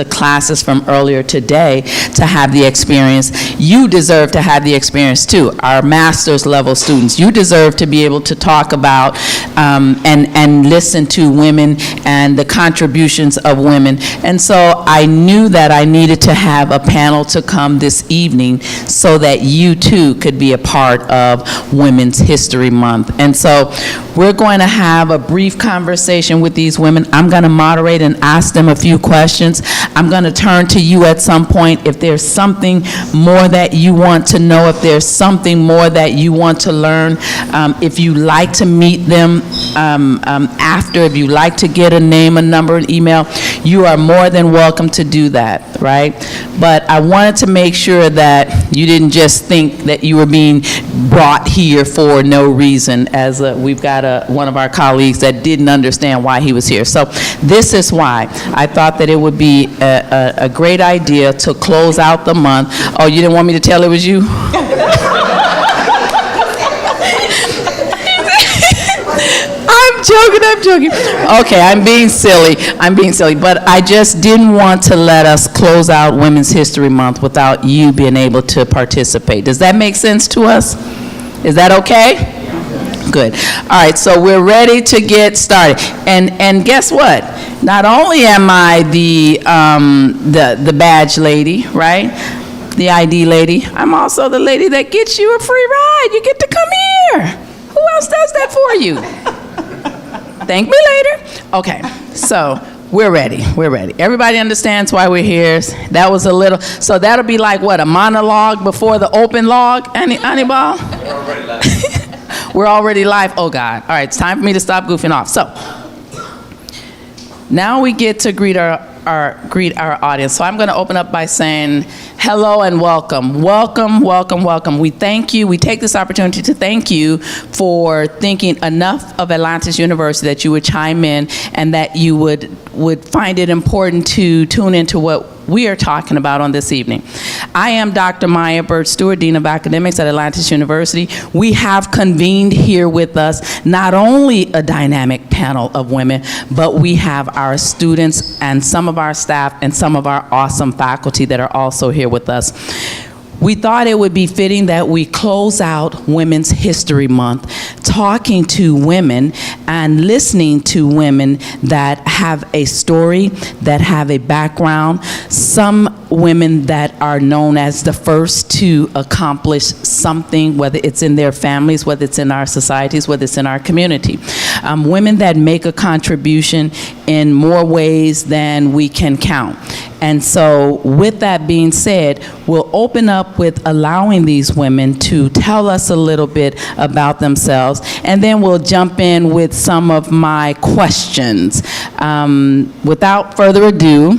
the classes from earlier today to have the experience. You deserve to have the experience too. Our master's level students, you deserve to be able to talk about and listen to women and the contributions of women. And so I knew that I needed to have a panel to come this evening so that you too could be a part of Women's History Month. And so we're going to have a brief conversation with these women. I'm going to moderate and ask them a few questions. I'm going to turn to you at some point if there's something more that you want to know, if there's something more that you want to learn, if you like to meet them after, if you like to get a name, a number, an email, you are more than welcome to do that, right? But I wanted to make sure that you didn't just think that you were being brought here for no reason, as we've got one of our colleagues that didn't understand why he was here. So this is why I thought that it would be a great idea to close out the month. Oh, you didn't want me to tell it was you? I'm joking. Okay, I'm being silly, but I just didn't want to let us close out Women's History Month without you being able to participate. Does that make sense to us? Is that okay? Good. All right, so we're ready to get started. And guess what? Not only am I the badge lady, right? The ID lady, I'm also the lady that gets you a free ride. You get to come here. Who else does that for you? Thank me later. Okay, so we're ready. Everybody understands why we're here. That was a little, so that'll be like what, a monologue before the open log, Anibal? We're already live. We're already live, oh God. All right, it's time for me to stop goofing off. So, now we get to greet our audience. So I'm going to open up by saying hello and welcome. Welcome. We thank you. We take this opportunity to thank you for thinking enough of Atlantis University that you would chime in and that you would find it important to tune into what we are talking about on this evening. I am Dr. Maya Bird-Stewart, Dean of Academics at Atlantis University. We have convened here with us not only a dynamic panel of women, but we have our students and some of our staff and some of our awesome faculty that are also here with us. We thought it would be fitting that we close out Women's History Month talking to women and listening to women that have a story, that have a background. Some women that are known as the first to accomplish something, whether it's in their families, whether it's in our societies, whether it's in our community. Women that make a contribution in more ways than we can count. And so with that being said, we'll open up with allowing these women to tell us a little bit about themselves, and then we'll jump in with some of my questions. Without further ado,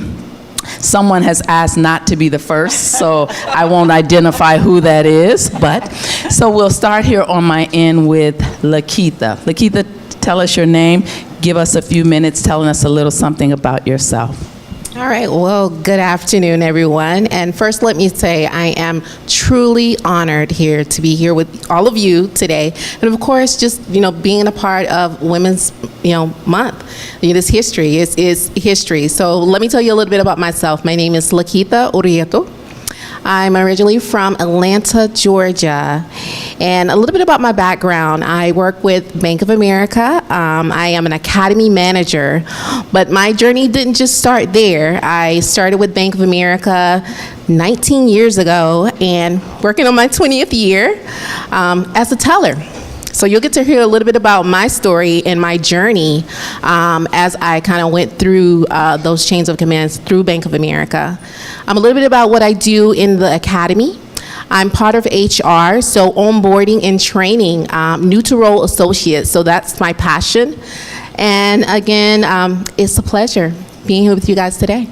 someone has asked not to be the first, so I won't identify who that is, but so we'll start here on my end with Lakitha. Lakitha, tell us your name, give us a few minutes telling us a little something about yourself. All right, well, good afternoon, everyone. And first, let me say I am truly honored here to be here with all of you today. And of course, just, being a part of Women's, Month. This history is history. So let me tell you a little bit about myself. My name is Lakitha Urieto. I'm originally from Atlanta, Georgia. And a little bit about my background. I work with Bank of America. I am an academy manager, but my journey didn't just start there. I started with Bank of America 19 years ago and working on my 20th year as a teller. So you'll get to hear a little bit about my story and my journey as I kind of went through those chains of commands through Bank of America. A little bit about what I do in the academy. I'm part of HR, so onboarding and training new to role associates. So that's my passion. And again, it's a pleasure being here with you guys today.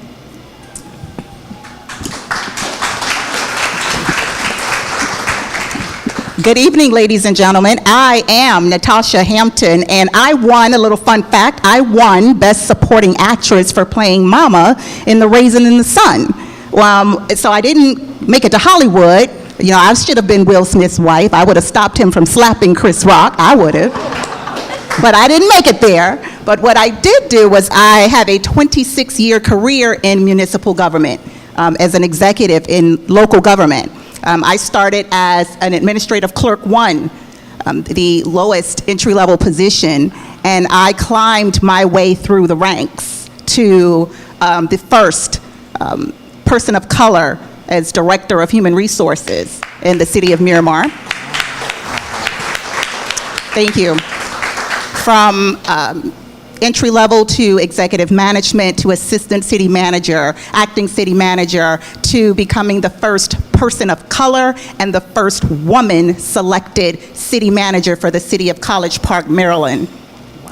Good evening, ladies and gentlemen. I am Natasha Hampton, and I won, a little fun fact, I won Best Supporting Actress for playing Mama in The Raisin in the Sun. So I didn't make it to Hollywood. I should have been Will Smith's wife. I would have stopped him from slapping Chris Rock. I would have. But I didn't make it there. But what I did do was I have a 26-year career in municipal government as an executive in local government. I started as an administrative clerk 1, the lowest entry-level position, and I climbed my way through the ranks to the first person of color as Director of Human Resources in the city of Miramar. Thank you. From entry level to executive management to assistant city manager, acting city manager, to becoming the first person of color and the first woman selected city manager for the city of College Park, Maryland.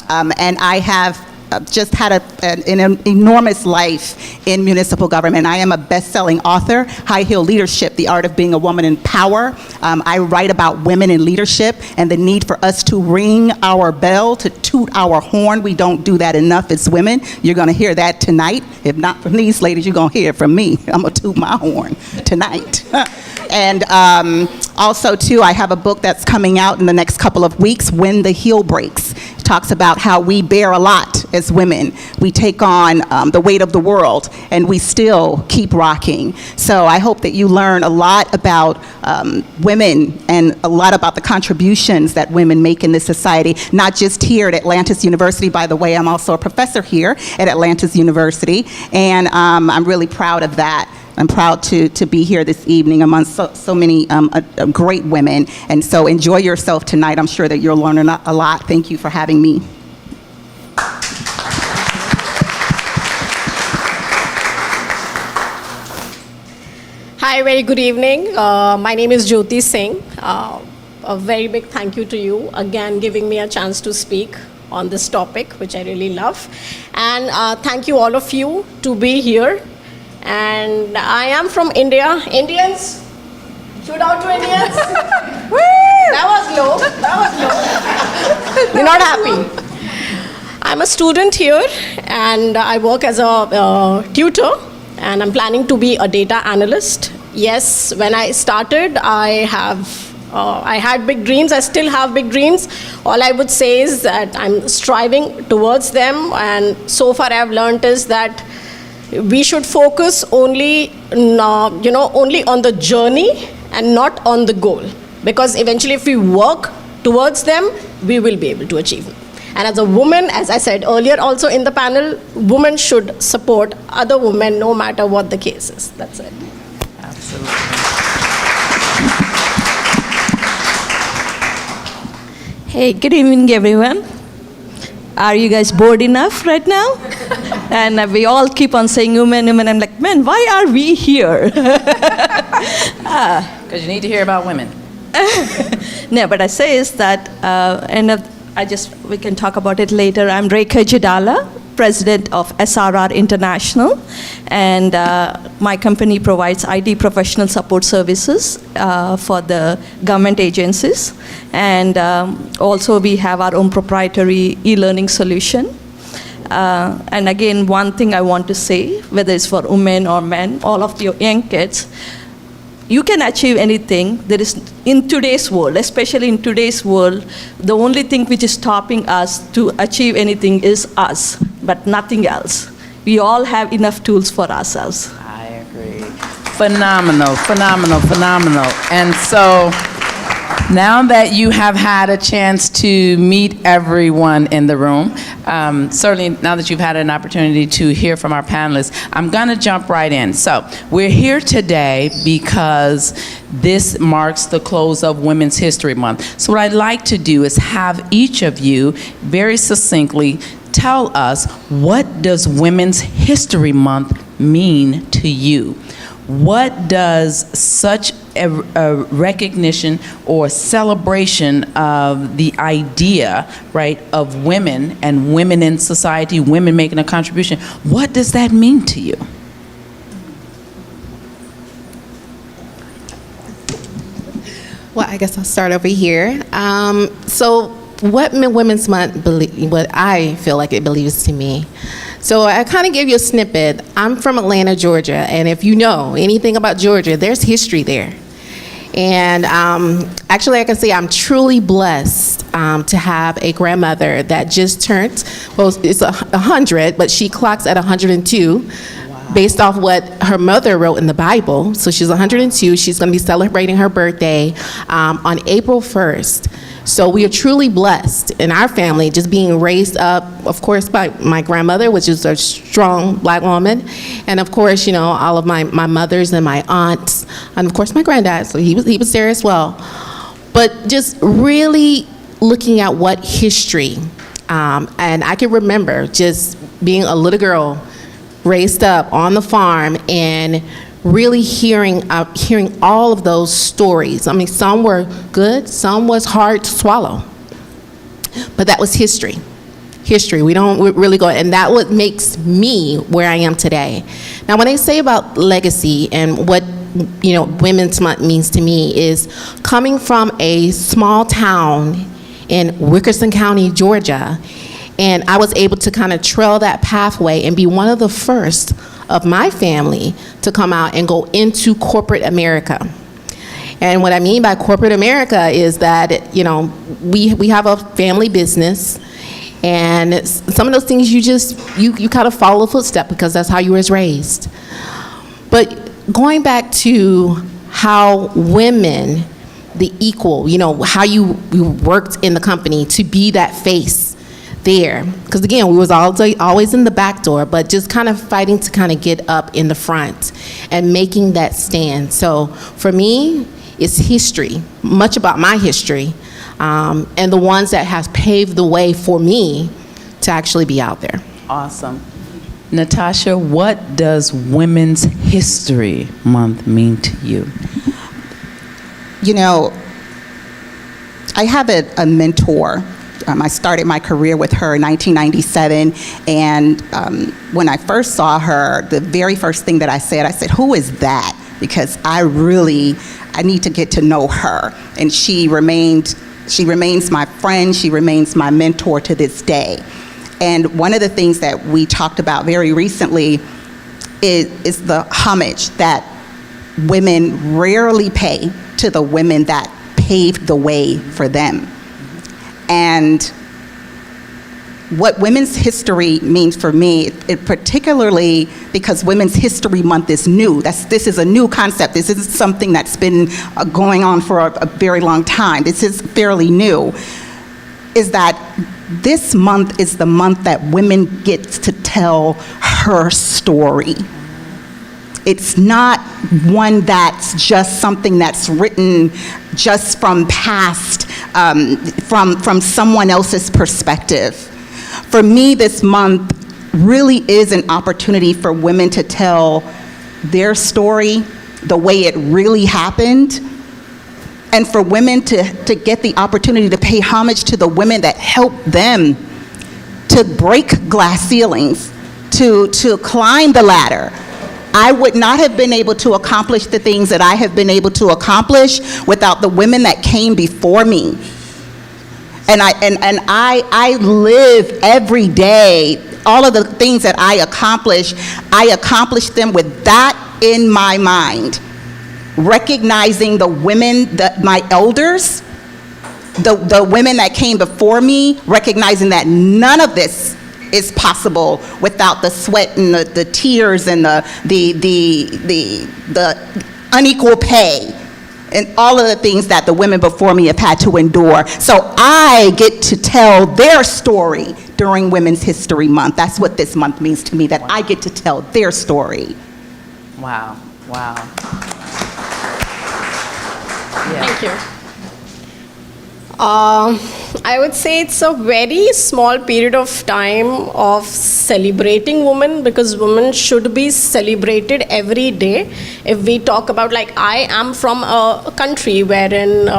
And I have just had an enormous life in municipal government. I am a best-selling author, High Heel Leadership, The Art of Being a Woman in Power. I write about women in leadership and the need for us to ring our bell, to toot our horn. We don't do that enough as women. You're gonna hear that tonight. If not from these ladies, you're gonna hear it from me. I'm gonna toot my horn tonight. And also, too, I have a book that's coming out in the next couple of weeks, When the Heel Breaks. It talks about how we bear a lot as women. We take on the weight of the world, and we still keep rocking. So I hope that you learn a lot about women and a lot about the contributions that women make in this society, not just here at Atlantis University. By the way, I'm also a professor here at Atlantis University, and I'm really proud of that. I'm proud to be here this evening among so many great women. And so enjoy yourself tonight. I'm sure that you'll learn a lot. Thank you for having me. Hi, very good evening. My name is Jyoti Singh. A very big thank you to you again giving me a chance to speak on this topic, which I really love. And thank you all of you to be here. And I am from India. Indians? Shoot out to Indians. That was low. That was low. You're not happy. I'm a student here and I work as a tutor, and I'm planning to be a data analyst. Yes, when I started, I had big dreams. I still have big dreams. All I would say is that I'm striving towards them, and so far I've learned is that we should focus only on the journey and not on the goal. Because eventually if we work towards them, we will be able to achieve them. And as a woman, as I said earlier also in the panel, women should support other women no matter what the case is. That's it. Absolutely. Hey, good evening, everyone. Are you guys bored enough right now? And we all keep on saying women, women. I'm like, man, why are we here? Because you need to hear about women. No, but I say is that, we can talk about it later. I'm Rekha Jidala, president of SRR International, and my company provides IT professional support services for the government agencies, and also we have our own proprietary e-learning solution. And again, one thing I want to say, whether it's for women or men, all of your young kids, you can achieve anything. There is, in today's world, especially in today's world, the only thing which is stopping us to achieve anything is us, but nothing else. We all have enough tools for ourselves. I agree. Phenomenal, phenomenal, phenomenal. And so now that you have had a chance to meet everyone in the room, certainly now that you've had an opportunity to hear from our panelists, I'm going to jump right in. So we're here today because this marks the close of Women's History Month. So what I'd like to do is have each of you very succinctly tell us, what does Women's History Month mean to you? What does such a recognition or celebration of the idea, right, of women and women in society, women making a contribution, what does that mean to you? Well, I guess I'll start over here. So what Women's Month, what I feel like it believes to me. So I kind of gave you a snippet. I'm from Atlanta, Georgia, and if you know anything about Georgia, there's history there. And actually, I can say I'm truly blessed to have a grandmother that just turned, well, it's 100, but she clocks at 102. Based off what her mother wrote in the Bible. So she's 102. She's going to be celebrating her birthday on April 1st. So we are truly blessed in our family, just being raised up, of course, by my grandmother, which is a strong Black woman, and of course, you know, all of my mothers and my aunts, and of course my granddad. So he was there as well. But just really looking at what history, and I can remember just being a little girl raised up on the farm and really hearing all of those stories. I mean, some were good, some was hard to swallow, but that was history. History, we don't really go, and that what makes me where I am today. Now, when I say about legacy and what, you know, Women's Month means to me is coming from a small town in Wickerson County, Georgia, and I was able to kind of trail that pathway and be one of the first of my family to come out and go into corporate America. And what I mean by corporate America is that, you know, we have a family business, and some of those things you kind of follow the footstep because that's how you was raised. But going back to how women, the equal, you know, how you worked in the company to be that face there, because again, we was always in the back door, but just kind of fighting to kind of get up in the front and making that stand. So for me, it's history, much about my history, and the ones that have paved the way for me to actually be out there. Awesome. Natasha, what does Women's History Month mean to you? You know, I have a mentor. I started my career with her in 1997, and when I first saw her, the very first thing that I said, who is that? Because I need to get to know her. And she remains my friend, she remains my mentor to this day. And one of the things that we talked about very recently is the homage that women rarely pay to the women that paved the way for them. And what Women's History means for me, it particularly because Women's History Month is new. This is a new concept. This isn't something that's been going on for a very long time. This is fairly new, is that this month is the month that women get to tell her story. It's not one that's just something that's written just from past, from someone else's perspective. For me, this month really is an opportunity for women to tell their story the way it really happened, and for women to get the opportunity to pay homage to the women that helped them to break glass ceilings, to climb the ladder. I would not have been able to accomplish the things that I have been able to accomplish without the women that came before me. And I live every day, all of the things that I accomplish them with that in my mind. Recognizing the women, my elders, the women that came before me, recognizing that none of this is possible without the sweat and the tears and the unequal pay and all of the things that the women before me have had to endure. So I get to tell their story during Women's History Month. That's what this month means to me, that I get to tell their story. Wow, wow. Thank you. I would say it's a very small period of time of celebrating women, because women should be celebrated every day. If we talk about, like, I am from a country wherein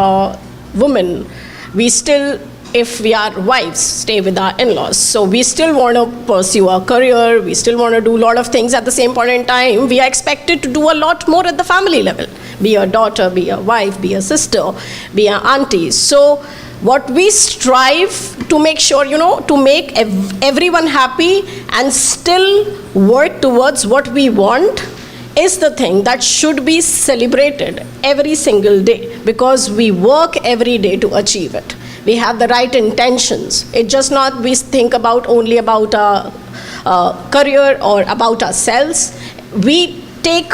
women, we still, if we are wives, stay with our in-laws. So we still want to pursue our career, we still want to do a lot of things at the same point in time. We are expected to do a lot more at the family level. Be a daughter, be a wife, be a sister, be an auntie. So what we strive to make sure, to make everyone happy and still work towards what we want is the thing that should be celebrated every single day, because we work every day to achieve it. We have the right intentions. It's just not we think about only about our career or about ourselves. We take,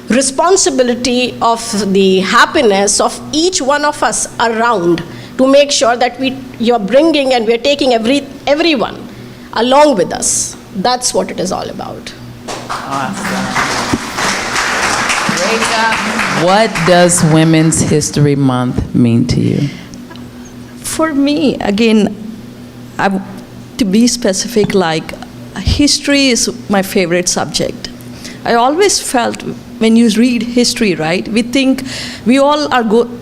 responsibility of the happiness of each one of us around to make sure that you're bringing and we're taking everyone along with us. That's what it is all about. Awesome. Rekha, what does Women's History Month mean to you? For me, again, to be specific, like history is my favorite subject. I always felt when you read history, right, we think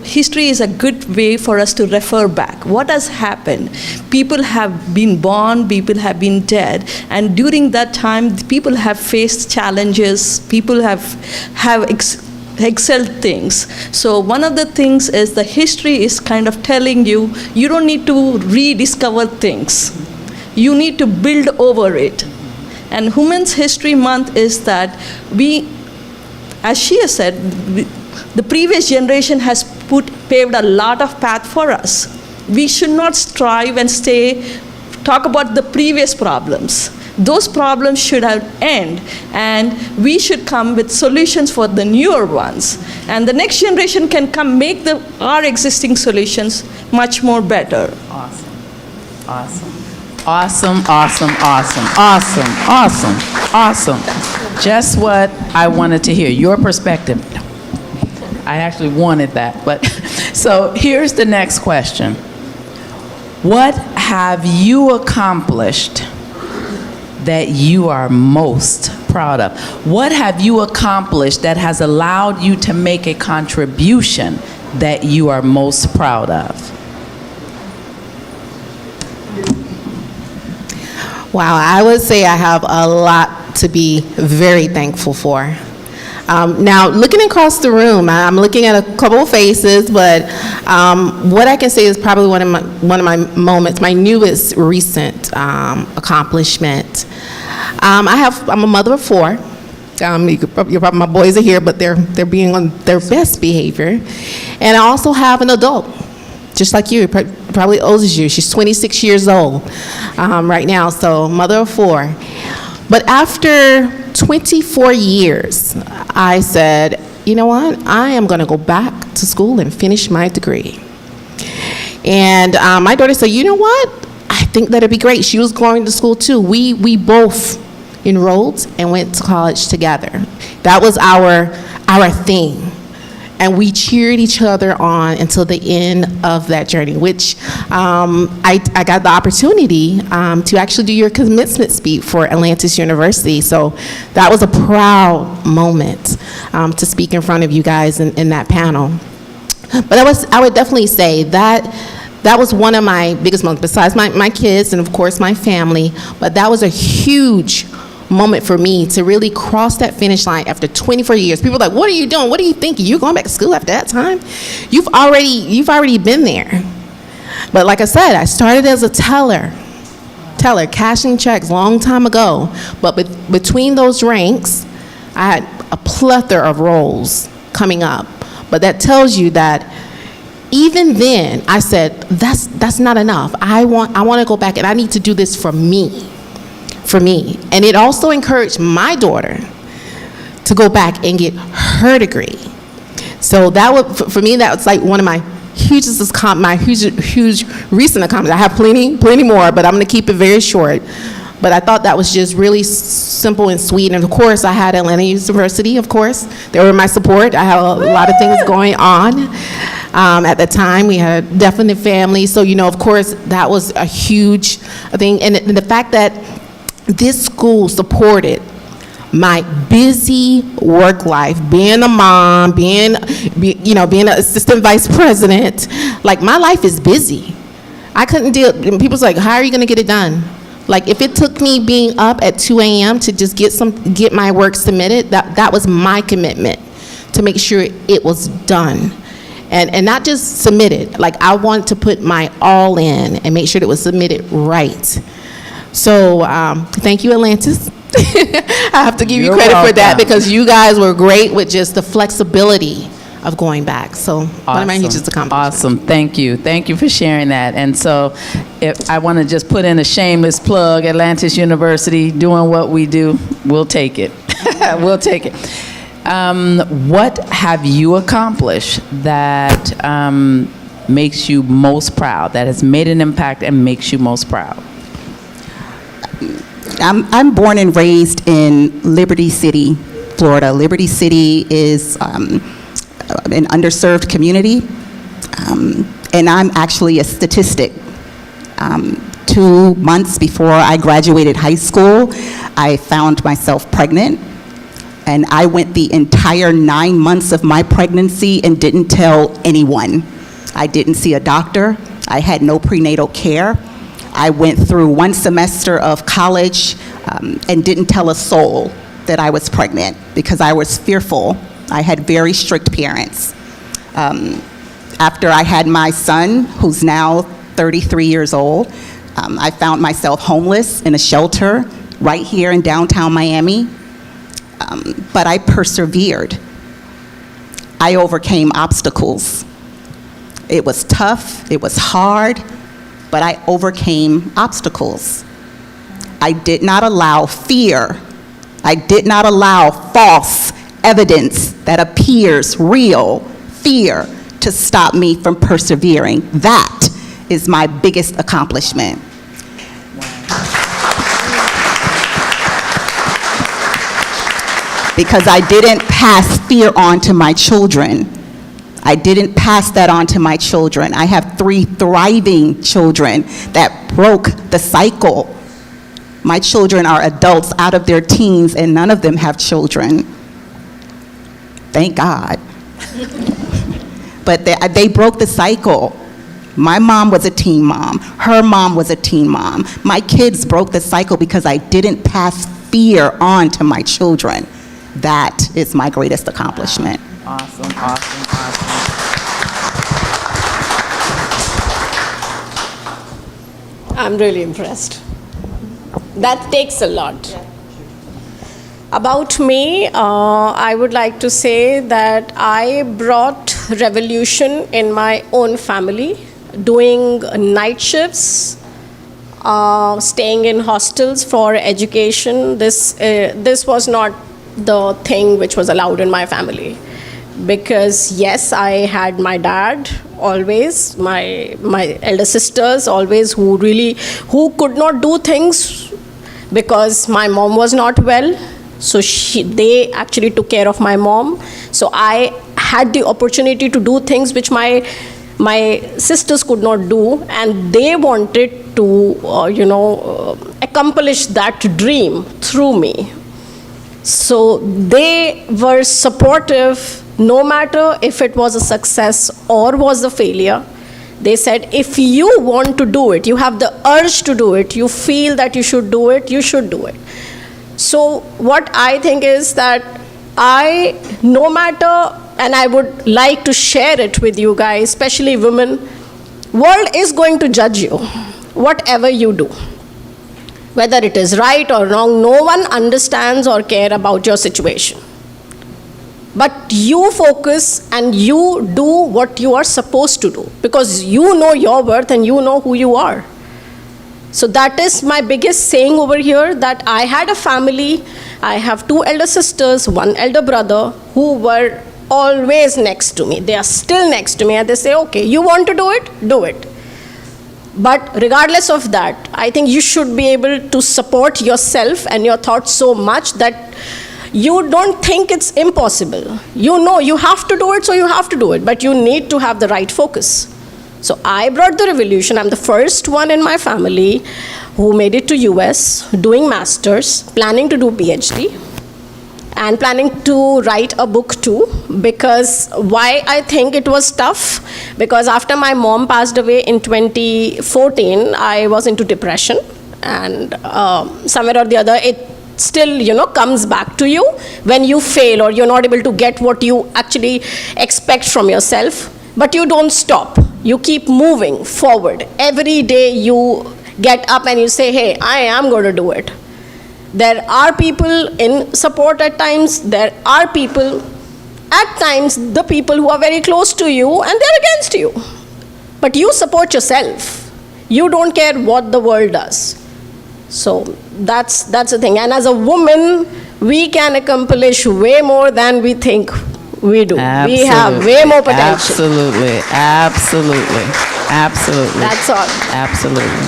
history is a good way for us to refer back. What has happened? People have been born, people have been dead, and during that time, people have faced challenges, people have excelled things. So one of the things is the history is kind of telling you, you don't need to rediscover things. You need to build over it. And Women's History Month is that as she has said, the previous generation has paved a lot of path for us. We should not strive and talk about the previous problems. Those problems should have end, and we should come with solutions for the newer ones. And the next generation can come make our existing solutions much more better. Awesome. Awesome. Awesome, awesome, awesome, awesome, awesome, awesome. Just what I wanted to hear, your perspective. I actually wanted that, but so here's the next question. What have you accomplished that you are most proud of? What have you accomplished that has allowed you to make a contribution that you are most proud of? Wow, I would say I have a lot to be very thankful for. Now, looking across the room, I'm looking at a couple of faces, but what I can say is probably one of my moments, my newest recent accomplishment. I'm a mother of 4. My boys are here, but they're being on their best behavior, and I also have an adult, just like you, probably older as you. She's 26 years old right now, so mother of 4. But after 24 years, I said, you know what? I am going to go back to school and finish my degree. And my daughter said, you know what? I think that'd be great. She was going to school too. We both enrolled and went to college together. That was our thing. And we cheered each other on until the end of that journey, which I got the opportunity to actually do your commencement speech for Atlantis University. So that was a proud moment to speak in front of you guys in that panel. But I would definitely say that was one of my biggest moments, besides my kids and of course my family. But that was a huge moment for me to really cross that finish line after 24 years. People are like, what are you doing? What are you thinking? You're going back to school after that time? You've already been there. But like I said, I started as a teller, cashing checks long time ago. But between those ranks, I had a plethora of roles coming up. But that tells you that even then, I said, that's not enough. I want to go back, and I need to do this for me. And it also encouraged my daughter to go back and get her degree. So that would, for me, that was like one of my huge recent accomplishments. I have plenty more, but I'm going to keep it very short. But I thought that was just really simple and sweet. And of course, I had Atlantis University, of course. They were my support. I had a lot of things going on. At the time, we had a definite family. So, of course, that was a huge thing. And the fact that this school supported my busy work life, being a mom, being an assistant vice president. Like, my life is busy. I couldn't deal. People's like, how are you going to get it done? Like, if it took me being up at 2 a.m. to just get my work submitted, that was my commitment to make sure it was done. And not just submitted. Like, I wanted to put my all in and make sure it was submitted right. So thank you, Atlantis. I have to give you You're credit for that welcome. because you guys were great with just the flexibility of going back. So one of my hugest accomplishments. Awesome. Thank you. Thank you for sharing that. And so if I want to just put in a shameless plug, Atlantis University, doing what we do, we'll take it. We'll take it. What have you accomplished that makes you most proud, that has made an impact and makes you most proud? I'm born and raised in Liberty City, Florida. Liberty City is an underserved community, and I'm actually a statistic. 2 months before I graduated high school, I found myself pregnant, and I went the entire 9 months of my pregnancy and didn't tell anyone. I didn't see a doctor. I had no prenatal care. I went through 1 semester of college and didn't tell a soul that I was pregnant because I was fearful. I had very strict parents. After I had my son, who's now 33 years old, I found myself homeless in a shelter right here in downtown Miami. But I persevered. I overcame obstacles. It was tough, it was hard, but I overcame obstacles. I did not allow fear. I did not allow false evidence that appears real, fear, to stop me from persevering. That is my biggest accomplishment. Because I didn't pass fear on to my children. I didn't pass that on to my children. I have 3 thriving children that broke the cycle. My children are adults out of their teens, and none of them have children. Thank God. But they broke the cycle. My mom was a teen mom. Her mom was a teen mom. My kids broke the cycle because I didn't pass fear on to my children. That is my greatest accomplishment. Awesome, awesome, awesome. I'm really impressed. That takes a lot. About me, I would like to say that I brought revolution in my own family, doing night shifts, staying in hostels for education. This was not the thing which was allowed in my family. Because yes, I had my dad always, my elder sisters always, who could not do things because my mom was not well. So they actually took care of my mom. So I had the opportunity to do things which my sisters could not do, and they wanted to accomplish that dream through me. So they were supportive no matter if it was a success or was a failure. They said, if you want to do it, you have the urge to do it, you feel that you should do it, you should do it. So what I think is that no matter, and I would like to share it with you guys, especially women, world is going to judge you, whatever you do. Whether it is right or wrong, no one understands or care about your situation. But you focus and you do what you are supposed to do because you know your worth and you know who you are. So that is my biggest saying over here, that I had a family. I have 2 elder sisters, 1 elder brother who were always next to me. They are still next to me and they say, okay, you want to do it? Do it. But regardless of that, I think you should be able to support yourself and your thoughts so much that you don't think it's impossible. You know you have to do it, so you have to do it. But you need to have the right focus. So I brought the revolution. I'm the first one in my family who made it to US, doing masters, planning to do PhD, and planning to write a book too. Because why I think it was tough? Because after my mom passed away in 2014, I was into depression, and somewhere or the other, it still, comes back to you when you fail or you're not able to get what you actually expect from yourself. But you don't stop. You keep moving forward. Every day you get up and you say, hey, I am going to do it. There are people in support at times. There are people, at times, the people who are very close to you and they're against you. But you support yourself. You don't care what the world does. So that's the thing. And as a woman, we can accomplish way more than we think we do. We have way more potential. Absolutely. That's all. Absolutely.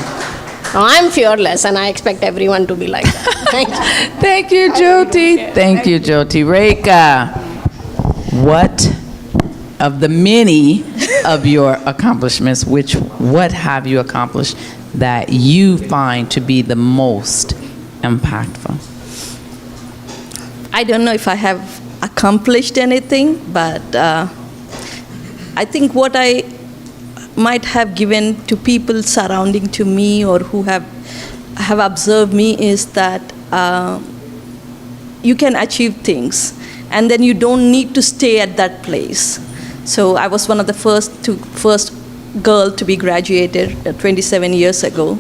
I'm fearless, and I expect everyone to be like that. Thank you. Thank you, Jyoti. Thank you, Jyoti. Rekha, what of the many of your accomplishments, what have you accomplished that you find to be the most impactful? I don't know if I have accomplished anything, but I think what I might have given to people surrounding to me or who have observed me is that you can achieve things and then you don't need to stay at that place. So I was one of the first girl to be graduated 27 years ago,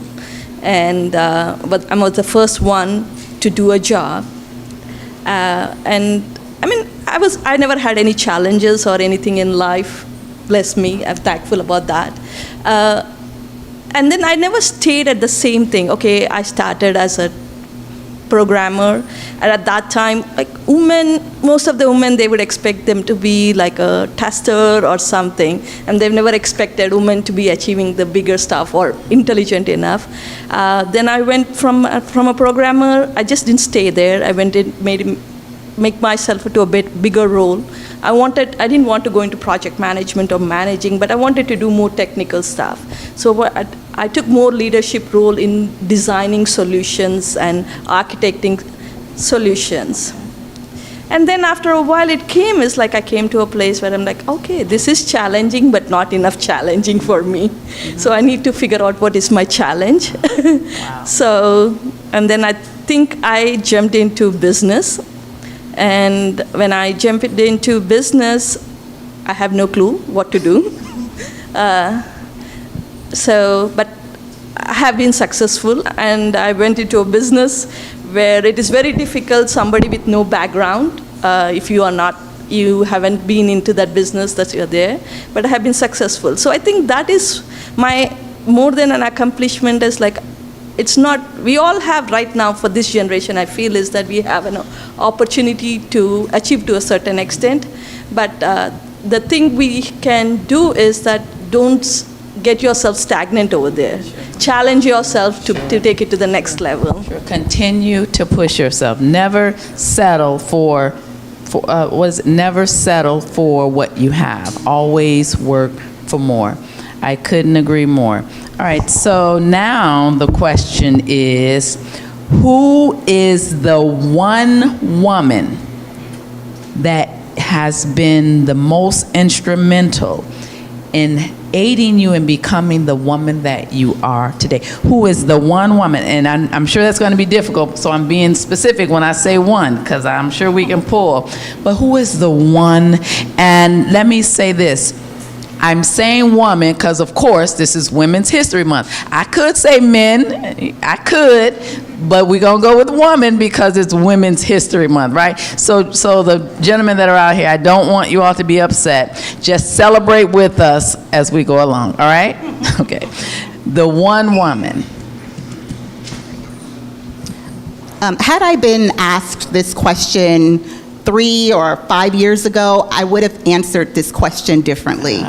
and but I was the first one to do a job, and I mean I never had any challenges or anything in life. Bless me, I'm thankful about that. And then I never stayed at the same thing. Okay, I started as a programmer, and at that time, like most of the women, they would expect them to be like a tester or something, and they've never expected women to be achieving the bigger stuff or intelligent enough. Then I went from a programmer. I just didn't stay there. I went in, make myself into a bit bigger role. I didn't want to go into project management or managing, but I wanted to do more technical stuff. So I took more leadership role in designing solutions and architecting solutions. And then after a while it's like I came to a place where I'm like, okay, this is challenging, but not enough challenging for me. Mm-hmm. So I need to figure out what is my challenge. Wow. So, and then I think I jumped into business. And when I jumped into business, I have no clue what to do. But I have been successful, and I went into a business where it is very difficult, somebody with no background, if you haven't been into that business, that you're there, but I have been successful. So I think that is more than an accomplishment, is like, it's not, we all have right now for this generation, I feel, is that we have an opportunity to achieve to a certain extent. But the thing we can do is that don't get yourself stagnant over there. Sure. Challenge yourself to take it to the next level. Sure. Continue to push yourself. Never settle for never settle for what you have. Always work for more. I couldn't agree more. All right, so now the question is, who is the one woman that has been the most instrumental in aiding you in becoming the woman that you are today? Who is the one woman? And I'm sure that's going to be difficult, so I'm being specific when I say one, because I'm sure we can pull. But who is the one? And let me say this. I'm saying woman because, of course, this is Women's History Month. I could say men, but we're going to go with woman because it's Women's History Month, right? So the gentlemen that are out here, I don't want you all to be upset. Just celebrate with us as we go along, all right? Okay. The one woman. Had I been asked this question 3 or 5 years ago, I would have answered this question differently.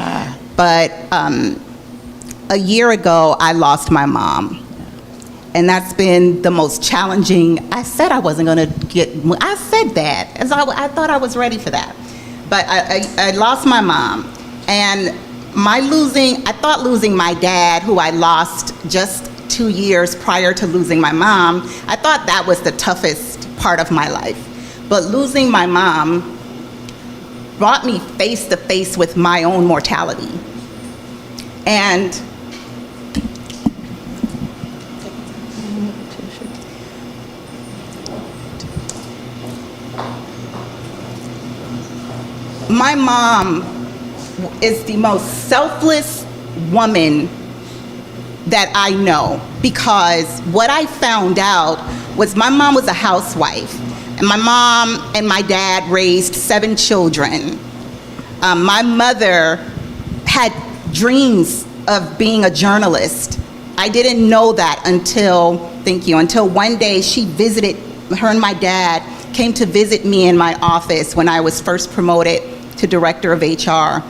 But a year ago, I lost my mom. And that's been the most challenging. I said I wasn't going to I said that, as I thought I was ready for that. But I lost my mom. And I thought losing my dad, who I lost just 2 years prior to losing my mom, I thought that was the toughest part of my life. But losing my mom brought me face to face with my own mortality. And my mom is the most selfless woman that I know, because what I found out was my mom was a housewife, and my mom and my dad raised 7 children. My mother had dreams of being a journalist. I didn't know that until one day her and my dad came to visit me in my office when I was first promoted to director of HR.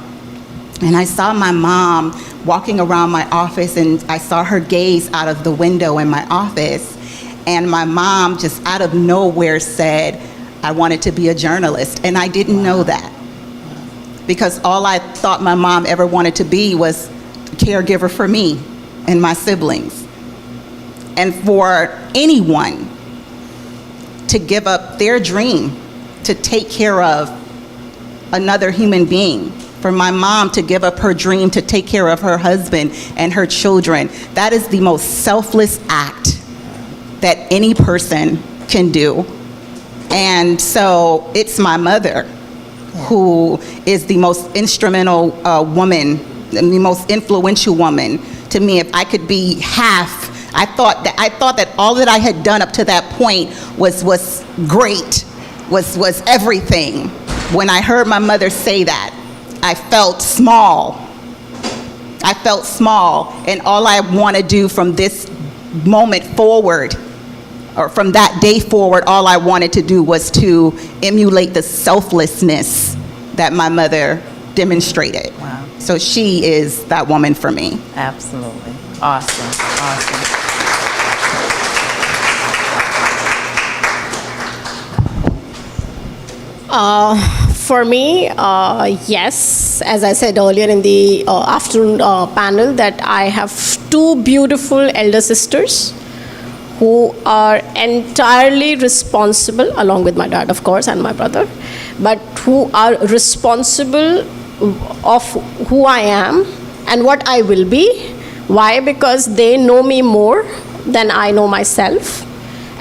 And I saw my mom walking around my office, and I saw her gaze out of the window in my office. And my mom just out of nowhere said, I wanted to be a journalist. And I didn't know that, because all I thought my mom ever wanted to be was a caregiver for me and my siblings. And for anyone to give up their dream to take care of another human being, for my mom to give up her dream to take care of her husband and her children, that is the most selfless act that any person can do. And so it's my mother who is the most instrumental woman, the most influential woman to me. If I could be half, I thought that all that I had done up to that point was great, was everything. When I heard my mother say that, I felt small. And all I want to do from this moment forward, or from that day forward, all I wanted to do was to emulate the selflessness that my mother demonstrated. Wow. So she is that woman for me. Absolutely. Awesome. For me, yes, as I said earlier in the afternoon panel, that I have 2 beautiful elder sisters who are entirely responsible, along with my dad, of course, and my brother, but who are responsible of who I am and what I will be. Why? Because they know me more than I know myself.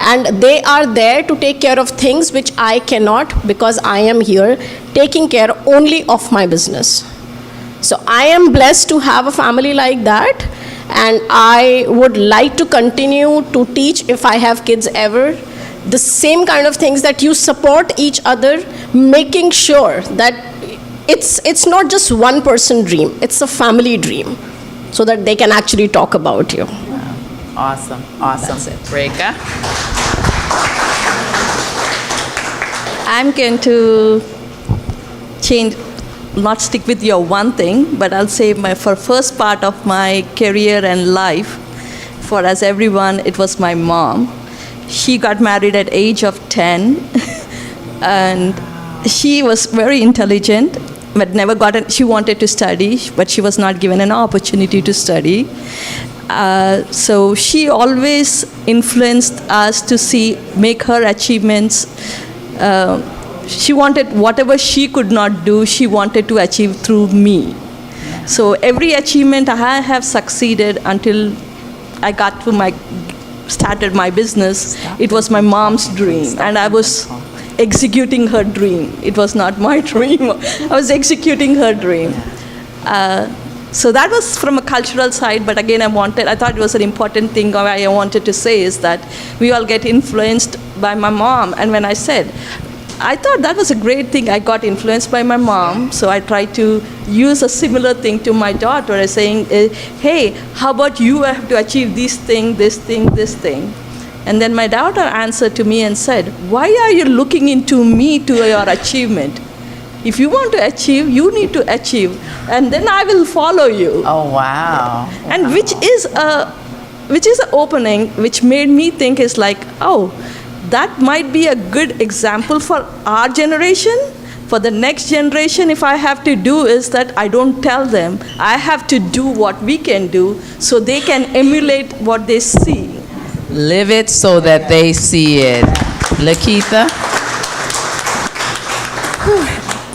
And they are there to take care of things which I cannot, because I am here taking care only of my business. So I am blessed to have a family like that, and I would like to continue to teach, if I have kids ever, the same kind of things, that you support each other, making sure that it's not just one person dream, it's a family dream, so that they can actually talk about you. Awesome. That's it. Rekha? I'm going to not stick with your one thing, but I'll say for first part of my career and life, for as everyone, it was my mom. She got married at age of 10, and she was very intelligent, but she wanted to study, but she was not given an opportunity to study. So she always influenced us to make her achievements. She wanted whatever she could not do, she wanted to achieve through me. So every achievement I have succeeded until I started my business. It was my mom's dream, and I was executing her dream. It was not my dream. I was executing her dream. So that was from a cultural side, but again, I thought it was an important thing I wanted to say is that we all get influenced by my mom. And when I thought that was a great thing, I got influenced by my mom, so I tried to use a similar thing to my daughter, saying, hey, how about you have to achieve this thing. And then my daughter answered to me and said, why are you looking into me to your achievement? If you want to achieve, you need to achieve, and then I will follow you. Oh, wow. And which is an opening, which made me think is like, oh, that might be a good example for our generation. For the next generation, if I have to do is that I don't tell them, I have to do what we can do so they can emulate what they see. Live it so that they see it. Lakitha?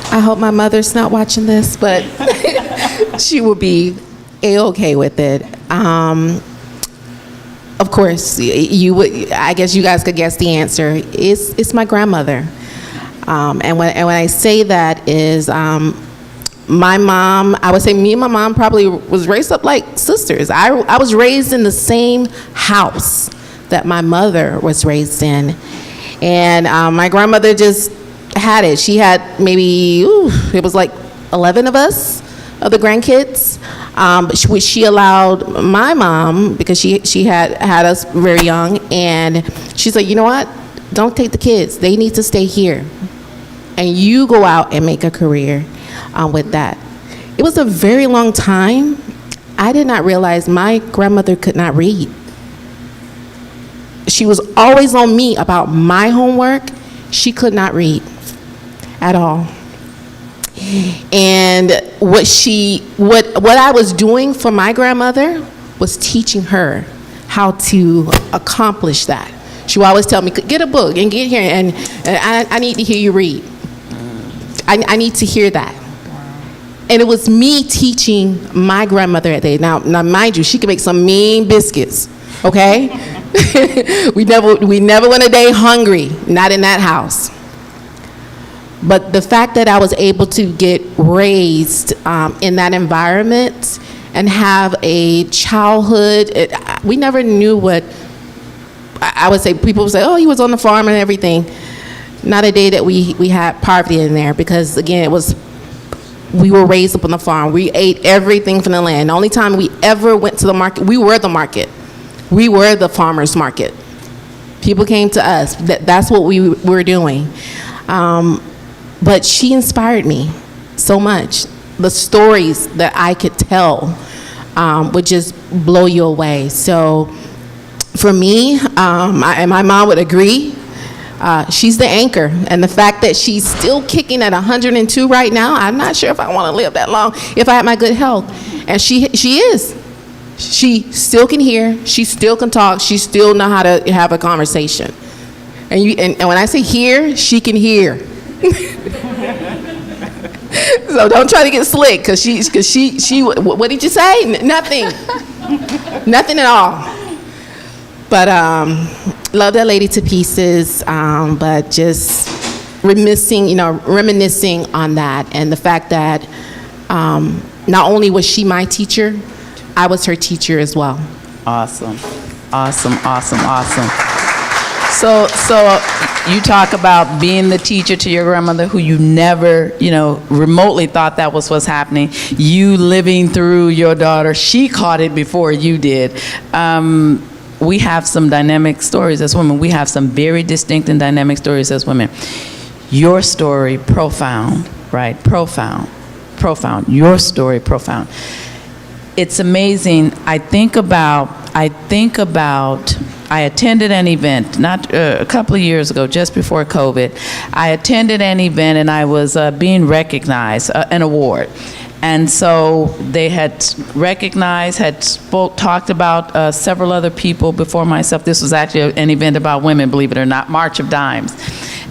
I hope my mother's not watching this, but she will be A-okay with it. Of course, I guess you guys could guess the answer. It's my grandmother. And when I say that is, my mom, I would say me and my mom probably was raised up like sisters. I was raised in the same house. that my mother was raised in. And my grandmother just had it. She had maybe, it was like 11 of us, of the grandkids. Which she allowed my mom, because she had us very young, and she said, you know what? Don't take the kids. They need to stay here. And you go out and make a career with that. It was a very long time. I did not realize my grandmother could not read. She was always on me about my homework. She could not read at all. And what I was doing for my grandmother was teaching her how to accomplish that. She would always tell me, get a book and get here, and I need to hear you read. I need to hear that. And it was me teaching my grandmother at that. Now mind you, she could make some mean biscuits, okay? we never went a day hungry, not in that house. But the fact that I was able to get raised in that environment and have a childhood, we never knew what, I would say, people would say, oh, he was on the farm and everything. Not a day that we had poverty in there, because again, we were raised up on the farm. We ate everything from the land. The only time we ever went to the market, we were the market. We were the farmer's market. People came to us. That's what we were doing. But she inspired me so much. The stories that I could tell would just blow you away. So for me, and my mom would agree, she's the anchor. And the fact that she's still kicking at 102 right now, I'm not sure if I want to live that long if I had my good health. And she is. She still can hear, she still can talk, she still know how to have a conversation. And when I say hear, she can hear. So don't try to get slick, because she what did you say? Nothing. Nothing at all. But love that lady to pieces, but just reminiscing on that, and the fact that not only was she my teacher, I was her teacher as well. Awesome. So you talk about being the teacher to your grandmother, who you never, remotely thought that was what's happening. You living through your daughter, she caught it before you did. We have some dynamic stories as women. We have some very distinct and dynamic stories as women. Your story, profound, right? Profound. Your story, profound. It's amazing. I attended an event, not a couple of years ago, just before COVID. I attended an event, and I was being recognized, an award. And so they had recognized, talked about several other people before myself. This was actually an event about women, believe it or not, March of Dimes.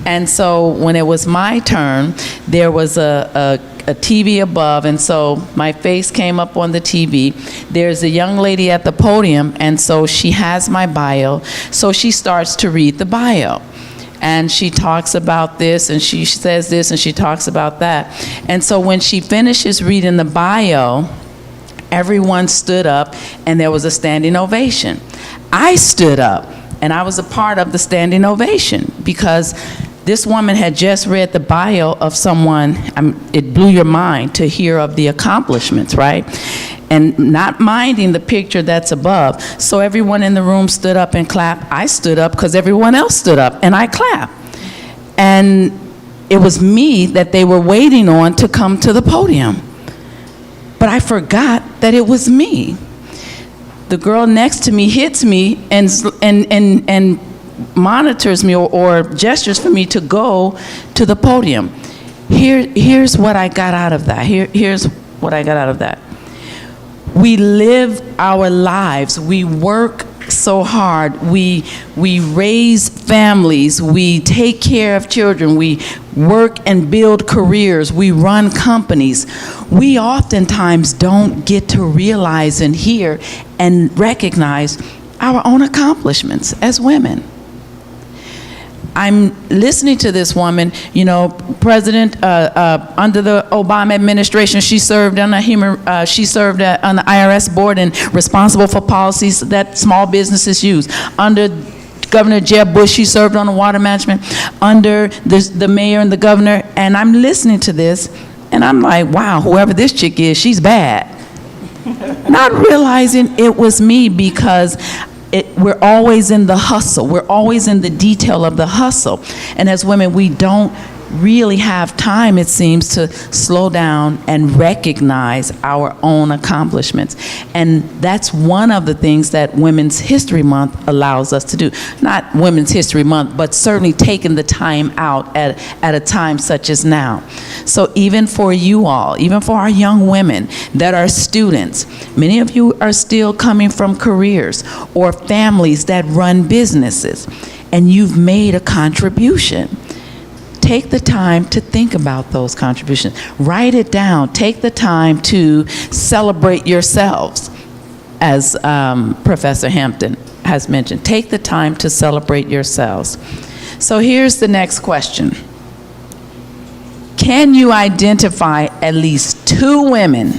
And so when it was my turn, there was a TV above, and so my face came up on the TV. There's a young lady at the podium, and so she has my bio. So she starts to read the bio. And she talks about this, and she says this, and she talks about that. And so when she finishes reading the bio, everyone stood up, and there was a standing ovation. I stood up, and I was a part of the standing ovation, because this woman had just read the bio of someone. It blew your mind to hear of the accomplishments, right? And not minding the picture that's above. So everyone in the room stood up and clapped. I stood up because everyone else stood up, and I clapped. And it was me that they were waiting on to come to the podium. But I forgot that it was me. The girl next to me hits me and monitors me or gestures for me to go to the podium. Here's what I got out of that. Here's what I got out of that. We live our lives. We work so hard. We raise families. We take care of children. We work and build careers. We run companies. We oftentimes don't get to realize and hear and recognize our own accomplishments as women. I'm listening to this woman, President, under the Obama administration, she served on on the IRS board and responsible for policies that small businesses use. Under Governor Jeb Bush, she served on the water management. Under the mayor and the governor, and I'm listening to this, and I'm like, wow, whoever this chick is, she's bad. Not realizing it was me, because we're always in the hustle. We're always in the detail of the hustle. And as women, we don't really have time, it seems, to slow down and recognize our own accomplishments. And that's one of the things that Women's History Month allows us to do. Not Women's History Month, but certainly taking the time out at a time such as now. So even for you all, even for our young women that are students, many of you are still coming from careers or families that run businesses, and you've made a contribution. Take the time to think about those contributions. Write it down. Take the time to celebrate yourselves, as Professor Hampton has mentioned. Take the time to celebrate yourselves. So here's the next question. Can you identify at least 2 women,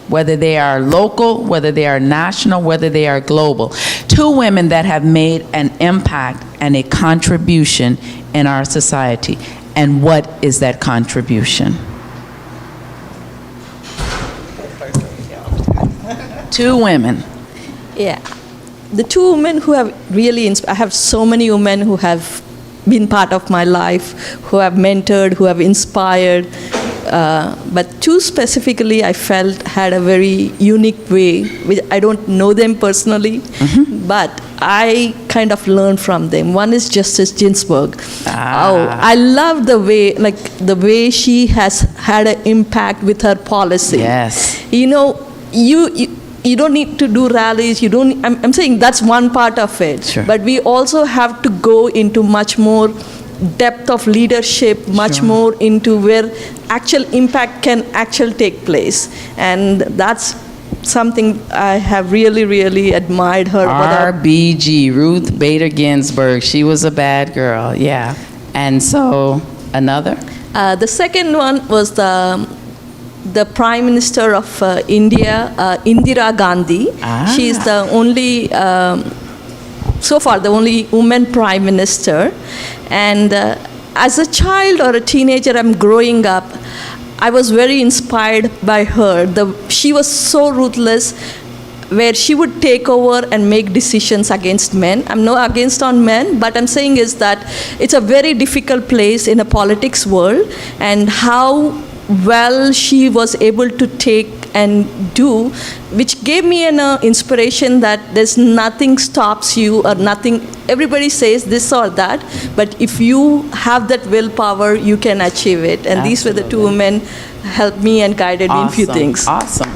whether they are local, whether they are national, whether they are global, 2 women that have made an impact and a contribution in our society? And what is that contribution? 2 women. Yeah. The 2 women who have really I have so many women who have been part of my life, who have mentored, who have inspired. But 2 specifically I felt had a very unique way, which I don't know them personally, but I kind of learned from them. One is Justice Ginsburg. Oh, I love the way she has had an impact with her policy. Yes. You don't need to do rallies. I'm saying that's one part of it. Sure. But we also have to go into much more depth of leadership, much more into where actual impact can actually take place. And that's something I have really, really admired her. RBG, Ruth Bader Ginsburg. She was a bad girl, yeah. And so, another? The second one was the Prime Minister of India, Indira Gandhi. She is the only, so far, the only woman Prime Minister. And as a child or a teenager, I'm growing up, I was very inspired by her. She was so ruthless, where she would take over and make decisions against men. I'm not against on men, but I'm saying is that it's a very difficult place in a politics world, and how well she was able to take and do, which gave me an inspiration that there's nothing stops you or nothing. Everybody says this or that, but if you have that willpower, you can achieve it. And These were the 2 women helped me and guided me in few things. Awesome.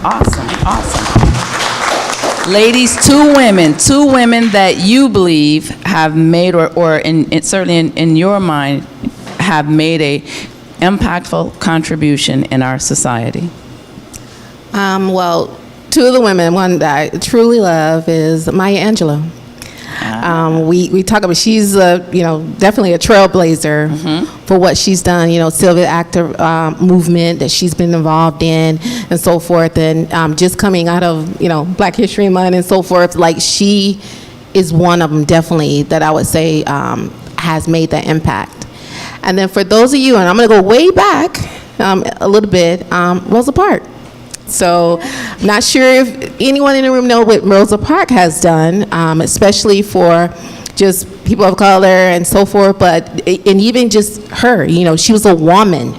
Ladies, 2 women that you believe have made, or certainly in your mind, have made a impactful contribution in our society. Well, 2 of the women, one that I truly love is Maya Angelou. We talk about, she's definitely a trailblazer for what she's done, civil active movement that she's been involved in and so forth, and just coming out of Black History Month and so forth. Like, she is one of them definitely that I would say has made that impact. And then for those of you, and I'm going to go way back a little bit, Rosa Parks. So I'm not sure if anyone in the room know what Rosa Parks has done, especially for just people of color and so forth, and even just her, she was a woman